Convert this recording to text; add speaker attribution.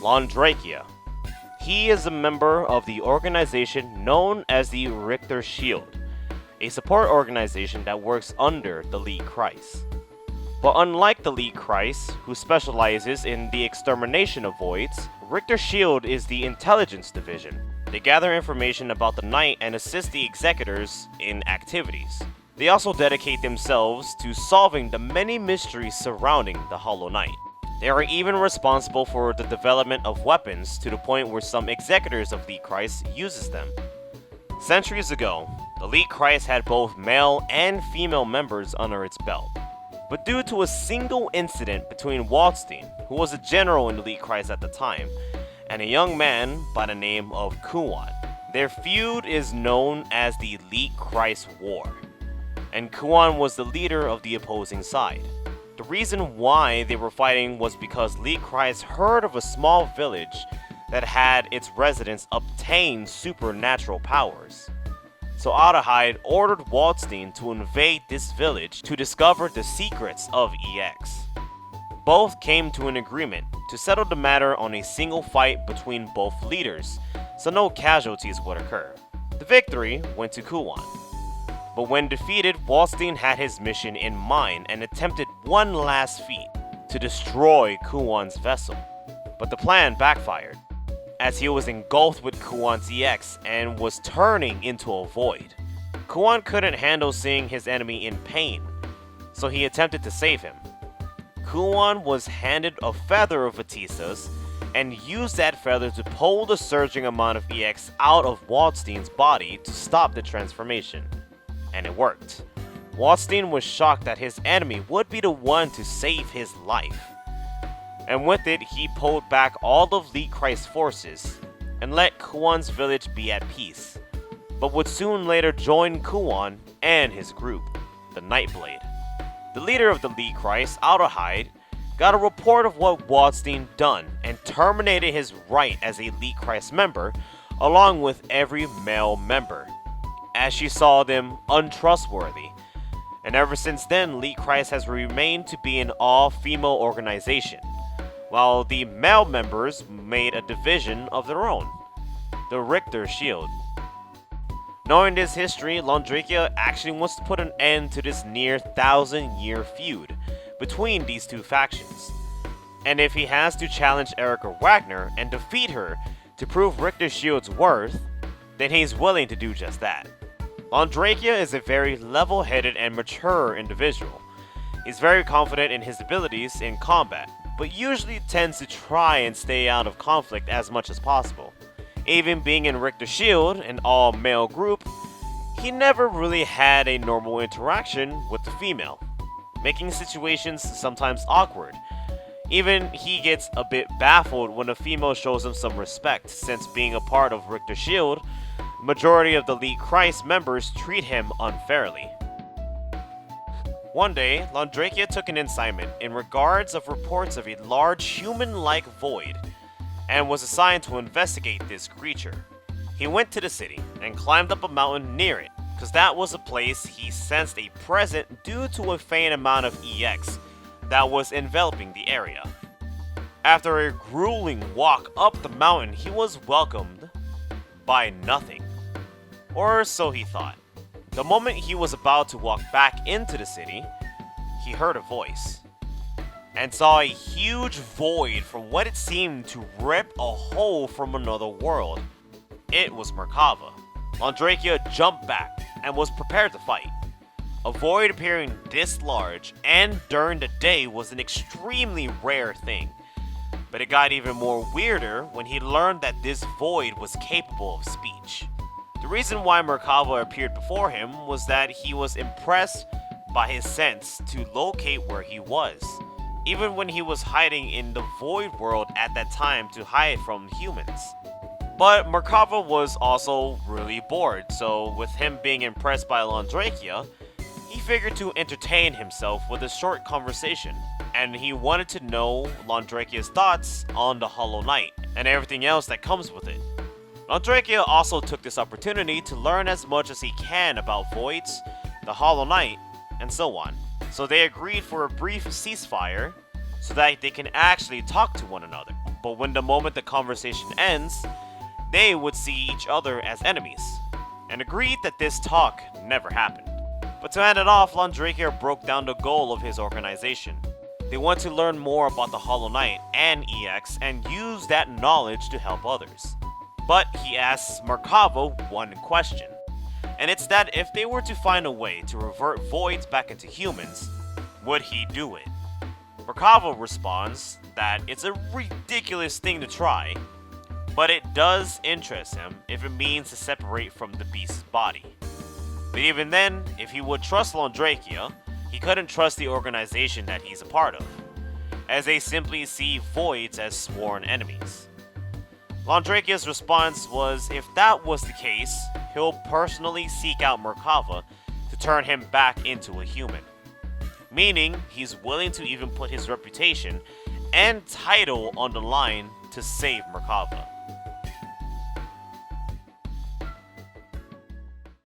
Speaker 1: Londrekia. He is a member of the organization known as the Ritter Schild, a support organization that works under the League Christ. But unlike the League Christ, who specializes in the extermination of voids, Ritter Schild is the intelligence division. They gather information about the night and assist the executors in activities. They also dedicate themselves to solving the many mysteries surrounding the Hollow Knight. They are even responsible for the development of weapons to the point where some executors of League Christ uses them. Centuries ago, the League Christ had both male and female members under its belt. But due to a single incident between Waldstein, who was a general in the League Christ at the time, and a young man by the name of Kuan, their feud is known as the League Christ War. And Kuan was the leader of the opposing side. The reason why they were fighting was because League Christ heard of a small village that had its residents obtain supernatural powers. So Adahide ordered Waldstein to invade this village to discover the secrets of EX. Both came to an agreement to settle the matter on a single fight between both leaders, so no casualties would occur. The victory went to Kuan. But when defeated, Waldstein had his mission in mind and attempted one last feat to destroy Kuan's vessel. But the plan backfired, as he was engulfed with Kuan's EX and was turning into a void. Kuan couldn't handle seeing his enemy in pain, so he attempted to save him. Kuan was handed a feather of Batista's and used that feather to pull the surging amount of EX out of Waldstein's body to stop the transformation. And it worked. Waldstein was shocked that his enemy would be the one to save his life. And with it, he pulled back all of League Christ's forces and let Kuan's village be at peace, but would soon later join Kuan and his group, the Nightblade. The leader of the League Christ, Adahide, got a report of what Waldstein done and terminated his right as a League Christ member along with every male member, as she saw them untrustworthy. And ever since then, League Christ has remained to be an all-female organization, while the male members made a division of their own, the Ritter Schild. Knowing this history, Londrekia actually wants to put an end to this near 1,000-year feud between these two factions. And if he has to challenge Erica Wagner and defeat her to prove Ritter Schild's worth, then he's willing to do just that. Londrekia is a very level-headed and mature individual. He's very confident in his abilities in combat, but usually tends to try and stay out of conflict as much as possible. Even being in Ritter Schild, an all-male group, he never really had a normal interaction with the female, making situations sometimes awkward. Even he gets a bit baffled when a female shows him some respect, since being a part of Ritter Schild, majority of the League Christ members treat him unfairly. One day, Londrekia took an assignment in regards of reports of a large human-like void, and was assigned to investigate this creature. He went to the city and climbed up a mountain near it, because that was a place he sensed a presence due to a faint amount of EX that was enveloping the area. After a grueling walk up the mountain, he was welcomed by nothing. Or so he thought. The moment he was about to walk back into the city, he heard a voice, and saw a huge void from what it seemed to rip a hole from another world. It was Merkava. Londrekia jumped back and was prepared to fight. A void appearing this large and during the day was an extremely rare thing. But it got even more weirder when he learned that this void was capable of speech. The reason why Merkava appeared before him was that he was impressed by his sense to locate where he was, even when he was hiding in the void world at that time to hide from humans. But Merkava was also really bored, so with him being impressed by Londrekia, he figured to entertain himself with a short conversation, and he wanted to know Londrekia's thoughts on the Hollow Knight and everything else that comes with it. Londrekia also took this opportunity to learn as much as he can about voids, the Hollow Knight, and so on. So they agreed for a brief ceasefire so that they can actually talk to one another. but when the moment the conversation ends, they would see each other as enemies, and agreed that this talk never happened. But to end it off, Londrekia broke down the goal of his organization. They want to learn more about the Hollow Knight and EX and use that knowledge to help others. But he asks Merkava one question, and it's that if they were to find a way to revert voids back into humans, would he do it? Merkava responds that it's a ridiculous thing to try, but it does interest him if it means to separate from the beast's body. But even then, if he would trust Londrekia, he couldn't trust the organization that he's a part of, as they simply see voids as sworn enemies. Londrekia's response was if that was the case, he'll personally seek out Merkava to turn him back into a human. Meaning, he's willing to even put his reputation and title on the line to save Merkava.